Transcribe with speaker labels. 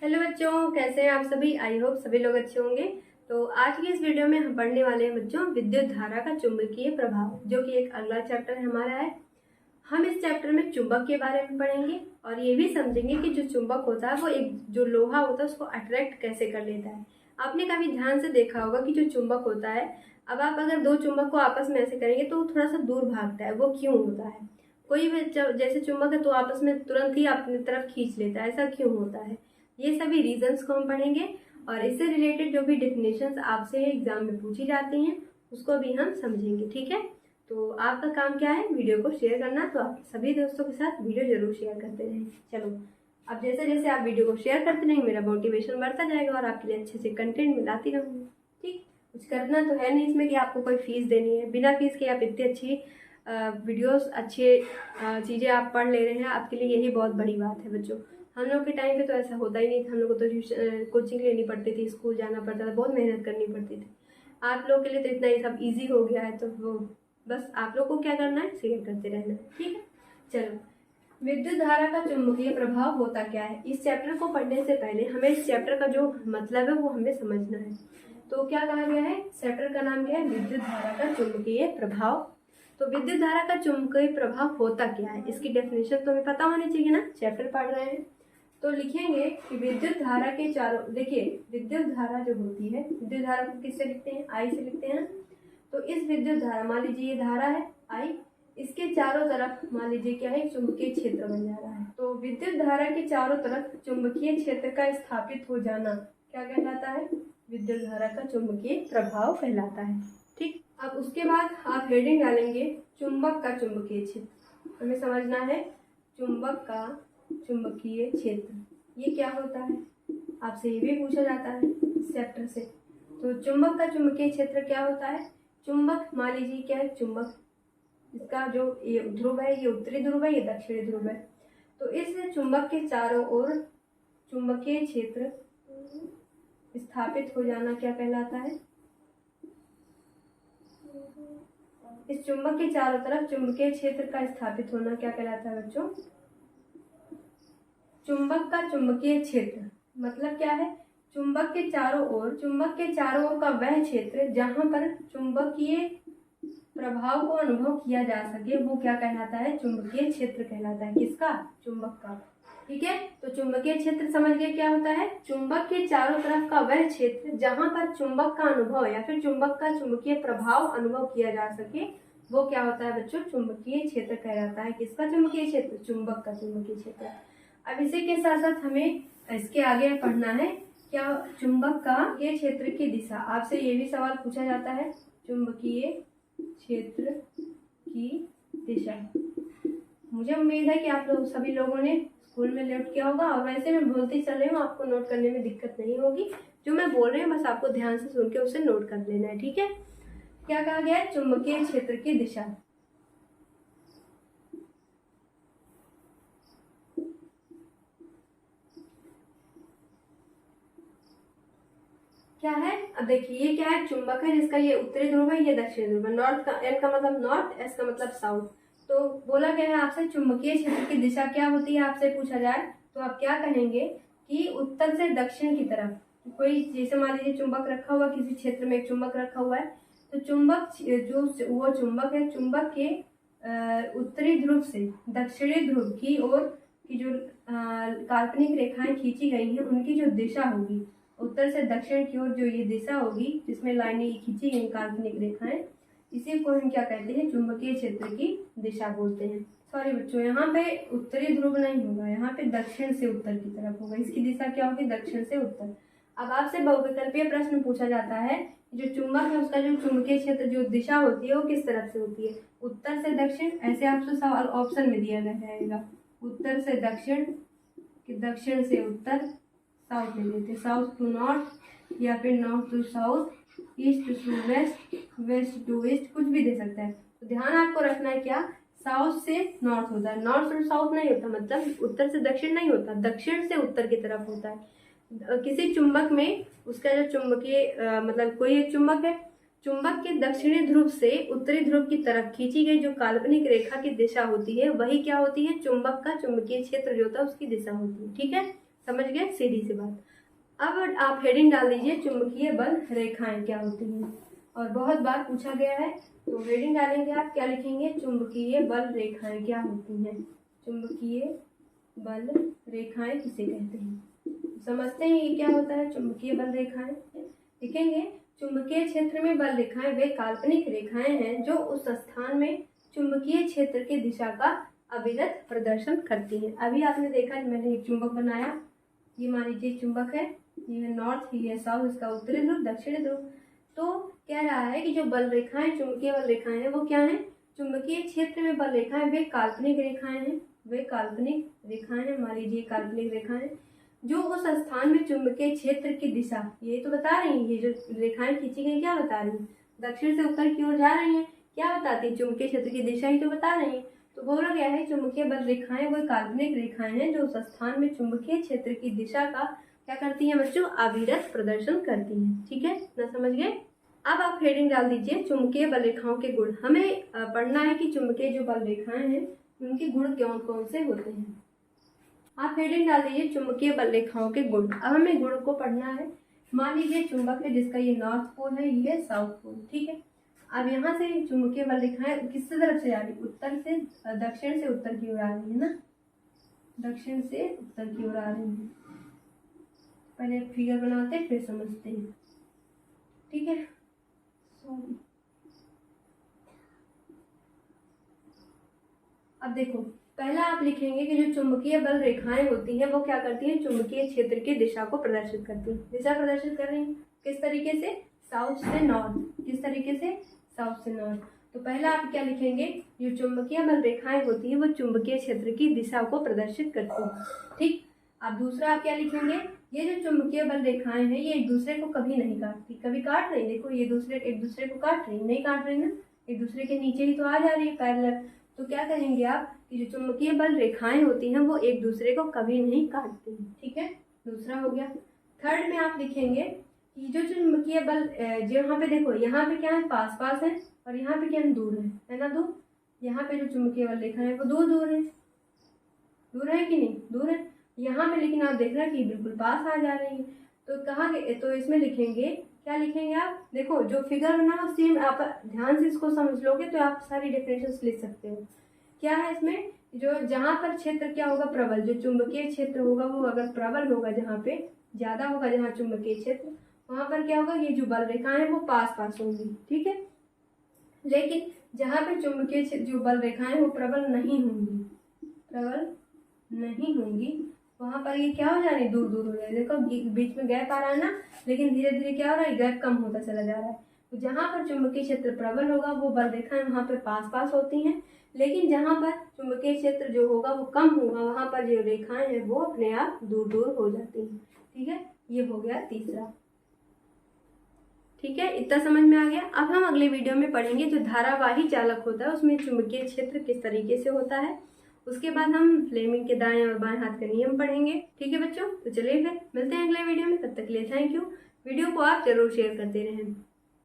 Speaker 1: Hello बच्चों, कैसे हैं आप सभी। आई होप सभी लोग अच्छे होंगे। तो आज की इस वीडियो में हम पढ़ने वाले हैं बच्चों विद्युत धारा का चुंबकीय प्रभाव, जो कि एक अगला चैप्टर हमारा है। हम इस चैप्टर में चुंबक के बारे में पढ़ेंगे और ये भी समझेंगे कि जो चुंबक होता है वो एक जो लोहा होता है उसको अट्रैक्ट कैसे कर लेता है। आपने कभी ध्यान से देखा होगा कि जो चुंबक होता है, अब आप अगर दो चुंबक को आपस में ऐसे करेंगे तो थोड़ा सा दूर भागता है। वो क्यों होता है? कोई भी जैसे चुंबक है तो आपस में तुरंत ही अपनी तरफ खींच लेता है, ऐसा क्यों होता है? ये सभी रीजंस को हम पढ़ेंगे और इससे रिलेटेड जो भी डेफिनेशंस आपसे एग्जाम में पूछी जाती हैं उसको भी हम समझेंगे। ठीक है, तो आपका काम क्या है, वीडियो को शेयर करना। तो आप सभी दोस्तों के साथ वीडियो जरूर शेयर करते रहें। चलो, अब जैसे जैसे आप वीडियो को शेयर करते रहेंगे मेरा मोटिवेशन बढ़ता जाएगा और आपके लिए अच्छे से कंटेंट मिलाती रहूँगी। ठीक, कुछ करना तो है नहीं इसमें कि आपको कोई फीस देनी है। बिना फीस के आप इतनी अच्छी वीडियोस अच्छे चीज़ें आप पढ़ ले रहे हैं, आपके लिए यही बहुत बड़ी बात है बच्चों। हम लोग के टाइम पे तो ऐसा होता ही नहीं था। हम लोग को तो कोचिंग लेनी पड़ती थी, स्कूल जाना पड़ता था, बहुत मेहनत करनी पड़ती थी। आप लोग के लिए तो इतना ही सब इजी हो गया है, तो वो बस आप लोग को क्या करना है, शेयर करते रहना है। ठीक है, चलो, विद्युत धारा का चुंबकीय प्रभाव होता क्या है। इस चैप्टर को पढ़ने से पहले हमें इस चैप्टर का जो मतलब है वो हमें समझना है। तो क्या कहा गया है, चैप्टर का नाम क्या है, विद्युत धारा का चुंबकीय प्रभाव। तो विद्युत धारा का चुंबकीय प्रभाव होता क्या है, इसकी डेफिनेशन तो हमें पता होनी चाहिए ना, चैप्टर पढ़ रहे हैं। तो लिखेंगे कि विद्युत धारा के चारों, देखिए विद्युत धारा जो होती है, विद्युत धारा को किससे लिखते हैं, आई से लिखते हैं। तो इस विद्युत धारा, मान लीजिए ये धारा है आई, इसके चारों तरफ मान लीजिए क्या है, चुंबकीय क्षेत्र बन जा रहा है। तो विद्युत धारा के चारों तरफ चुंबकीय क्षेत्र का स्थापित हो जाना क्या कहलाता है, विद्युत धारा का चुंबकीय प्रभाव कहलाता है। ठीक, अब उसके बाद आप हेडिंग डालेंगे चुंबक का चुंबकीय क्षेत्र। हमें समझना है चुंबक का चुंबकीय क्षेत्र ये क्या होता है, आपसे ये भी पूछा जाता है इस चैप्टर से। तो चुंबक का चुंबकीय क्षेत्र क्या होता है, चुंबक मान लीजिए क्या है, चुंबक इसका जो ये ध्रुव है, ये उत्तरी ध्रुव है, ये दक्षिणी ध्रुव है। तो इस चुंबक के चारों ओर चुंबकीय क्षेत्र स्थापित हो जाना क्या कहलाता है, इस चुंबक के चारों तरफ चुंबकीय क्षेत्र का स्थापित होना क्या कहलाता है बच्चों, चुंबक का चुंबकीय क्षेत्र। मतलब क्या है, चुंबक के चारों ओर, चुंबक के चारों ओर का वह क्षेत्र जहां पर चुंबकीय प्रभाव को अनुभव किया जा सके वो क्या कहलाता है, चुंबकीय क्षेत्र कहलाता है। किसका, चुंबक का। ठीक है, तो चुंबकीय क्षेत्र समझ गए क्या होता है, चुंबक के चारों तरफ का वह क्षेत्र जहां पर चुंबक का अनुभव या फिर चुंबक का चुंबकीय प्रभाव अनुभव किया जा सके वो क्या होता है बच्चों, चुंबकीय क्षेत्र कहलाता है। किसका चुंबकीय क्षेत्र, चुंबक का चुंबकीय क्षेत्र। अब इसी के साथ साथ हमें इसके आगे पढ़ना है क्या, चुंबक का ये क्षेत्र की दिशा। आपसे ये भी सवाल पूछा जाता है, चुंबकीय क्षेत्र की दिशा। मुझे उम्मीद है कि आप लोग सभी लोगों ने स्कूल में नोट किया होगा और वैसे मैं बोलती चल रही हूँ, आपको नोट करने में दिक्कत नहीं होगी। जो मैं बोल रही हूँ बस आपको ध्यान से सुन के उसे नोट कर लेना है। ठीक है, क्या कहा गया है, चुंबकीय क्षेत्र की दिशा। क्या है, अब देखिए ये क्या है, चुंबक है जिसका ये उत्तरी ध्रुव है, ये दक्षिणी ध्रुव है। नॉर्थ का, एन का मतलब नॉर्थ, एस का मतलब साउथ। तो बोला गया है आपसे चुंबकीय क्षेत्र की दिशा क्या होती है, आपसे पूछा जाए तो आप क्या कहेंगे कि उत्तर से दक्षिण की तरफ। कोई जैसे मान लीजिए चुंबक रखा हुआ, किसी क्षेत्र में एक चुंबक रखा हुआ है, तो चुंबक जो वो चुंबक है, चुंबक के उत्तरी ध्रुव से दक्षिणी ध्रुव की ओर की जो काल्पनिक रेखाएं खींची गई हैं उनकी जो दिशा होगी, उत्तर से दक्षिण की ओर जो ये दिशा होगी जिसमें लाइनें खींची गई काल्पनिक रेखाएं, इसी को हम क्या कहते हैं, चुंबकीय क्षेत्र की दिशा बोलते हैं। सॉरी बच्चों, यहाँ पे उत्तरी ध्रुव नहीं होगा, यहाँ पे दक्षिण से उत्तर की तरफ होगा। इसकी दिशा क्या होगी, दक्षिण से उत्तर। अब आपसे बहुविकल्पीय प्रश्न पूछा जाता है, जो चुंबक है उसका जो चुंबकीय क्षेत्र जो दिशा होती है वो किस तरफ से होती है, उत्तर से दक्षिण। ऐसे आपसे सवाल ऑप्शन में दिया रहेगा, उत्तर से दक्षिण कि दक्षिण से उत्तर, साउथ ले लेते, साउथ टू नॉर्थ या फिर north to south, east to west, west to east, कुछ भी दे सकता है। तो ध्यान आपको रखना है क्या, साउथ से नॉर्थ होता है, नॉर्थ से साउथ नहीं होता, मतलब उत्तर से दक्षिण नहीं होता, दक्षिण से उत्तर की तरफ होता है। किसी चुंबक में उसका जो चुंबकीय मतलब कोई एक चुंबक है, चुंबक के दक्षिणी ध्रुव से उत्तरी ध्रुव की तरफ खींची गई जो काल्पनिक रेखा की दिशा होती है वही क्या होती है, चुंबक का चुंबकीय क्षेत्र जो होता है उसकी दिशा होती है। ठीक है, समझ गए, सीधी सी बात। अब आप हेडिंग डाल दीजिए चुंबकीय बल रेखाएं क्या होती हैं, और बहुत बार पूछा गया है। तो हेडिंग डालेंगे आप, क्या लिखेंगे, चुंबकीय बल रेखाएं क्या होती हैं। चुंबकीय बल रेखाएं किसे कहते हैं, समझते हैं ये क्या होता है चुंबकीय बल रेखाएं। लिखेंगे चुंबकीय क्षेत्र में बल रेखाएं वे काल्पनिक रेखाएं हैं जो उस स्थान में चुंबकीय क्षेत्र की दिशा का अविरत प्रदर्शन करती हैं। अभी आपने देखा मैंने एक चुंबक बनाया, ये मान लीजिए चुंबक है, ये नॉर्थ, ये साउथ, इसका उत्तरी ध्रुव दक्षिणी ध्रुव। तो कह रहा है कि जो बल रेखाएं चुंबकीय बल रेखाएं हैं वो क्या है, चुंबकीय क्षेत्र में बल रेखाएं वे काल्पनिक रेखाएं हैं, वे काल्पनिक रेखाएं हैं, मान लीजिए काल्पनिक रेखाएं जो उस स्थान में चुंबकीय क्षेत्र की दिशा, ये तो बता रही है, ये जो रेखाएं खींची गई क्या बता रही है, दक्षिण से उत्तर की ओर जा रही है, क्या बताती है, चुंबकीय क्षेत्र की दिशा ही तो बता रही है। तो बोला गया है चुंबकीय बल रेखाएं वो काल्पनिक रेखाएं हैं जो उस स्थान में चुंबकीय क्षेत्र की दिशा का क्या करती हैं बच्चों, अविरत प्रदर्शन करती हैं। ठीक है ना, समझ गए। अब आप हेडिंग डाल दीजिए चुंबकीय बल रेखाओं के गुण। हमें पढ़ना है कि चुंबकीय जो बल रेखाएं हैं उनके गुण कौन कौन से होते हैं। आप हेडिंग डाल दीजिए चुंबकीय बल रेखाओं के गुण। अब हमें गुण को पढ़ना है। मान लीजिए चुंबक है जिसका ये नॉर्थ पोल है, ये साउथ पोल, ठीक है। अब यहाँ से चुंबकीय बल रेखाएं किस तरफ से आ रही, उत्तर से, दक्षिण से उत्तर की ओर आ रही है ना, दक्षिण से उत्तर की ओर आ रही है। पहले फिगर बनाते हैं फिर समझते हैं, ठीक है। अब देखो, पहला आप लिखेंगे कि जो चुंबकीय बल रेखाएं होती हैं वो क्या करती हैं, चुंबकीय क्षेत्र की दिशा को प्रदर्शित करती हैं। दिशा प्रदर्शित कर रही हैं किस तरीके से, साउथ से नॉर्थ, किस तरीके से, साउथ से नॉर्थ। तो पहला आप क्या लिखेंगे, जो चुंबकीय बल रेखाएं होती हैं वो चुंबकीय क्षेत्र की दिशा को प्रदर्शित करती हैं, ठीक। अब दूसरा आप क्या लिखेंगे, ये जो चुंबकीय बल रेखाएं हैं ये एक दूसरे को कभी नहीं काटती, कभी काट रही, देखो ये दूसरे एक दूसरे को काट रही, नहीं काट रही ना, एक दूसरे के नीचे ही तो आ जा रही है पैरेलल। तो क्या कहेंगे आप कि जो चुंबकीय बल रेखाएं होती हैं वो एक दूसरे को कभी नहीं काटती, ठीक है, दूसरा हो गया। थर्ड में आप लिखेंगे कि जो चुंबकीय बल, जो यहाँ पे देखो, यहाँ पे क्या है, पास पास है, और यहाँ पे क्या है, दूर है ना, दूर। यहाँ पे जो चुंबकीय बल रेखा है वो दूर दूर है, दूर है कि नहीं, दूर है। यहाँ पे लेकिन आप देख रहे हैं कि बिल्कुल पास आ जा रही है। तो कहाँ के, तो इसमें लिखेंगे, क्या लिखेंगे आप, देखो जो फिगर बना है सेम, आप ध्यान से इसको समझ लोगे तो आप सारी डेफिनेशंस लिख सकते हो। क्या है इसमें, जो जहाँ पर क्षेत्र क्या होगा, प्रबल, जो चुंबकीय क्षेत्र होगा वो अगर प्रबल होगा, जहाँ पे ज्यादा होगा, जहाँ चुंबकीय क्षेत्र, वहां पर क्या होगा, ये जो बल रेखाएं हैं वो पास पास होंगी, ठीक है। लेकिन जहाँ पे चुंबकीय जो बल रेखाएं वो प्रबल नहीं होंगी, प्रबल नहीं होंगी, वहां पर ये क्या हो जा रही है, दूर दूर हो जाए। देखो बीच में गैप आ रहा है ना, लेकिन धीरे धीरे क्या हो रहा है, गैप कम होता चला जा रहा है। तो जहां पर चुंबकीय क्षेत्र प्रबल होगा वो बल रेखाएं वहां पर पास पास होती हैं, लेकिन जहां पर चुंबकीय क्षेत्र जो होगा वो कम होगा, वहां पर जो रेखाएं हैं वो अपने आप दूर दूर हो जाती हैं, ठीक है। ये हो गया तीसरा, ठीक है, इतना समझ में आ गया। अब हम अगले वीडियो में पढ़ेंगे जो धारावाही चालक होता है उसमें चुंबकीय क्षेत्र किस तरीके से होता है। उसके बाद हम फ्लेमिंग के दाएं और बाएं हाथ के नियम पढ़ेंगे, ठीक है बच्चों। तो चलिए फिर मिलते हैं अगले वीडियो में, तब तक के लिए थैंक यू। वीडियो को आप जरूर शेयर करते रहें।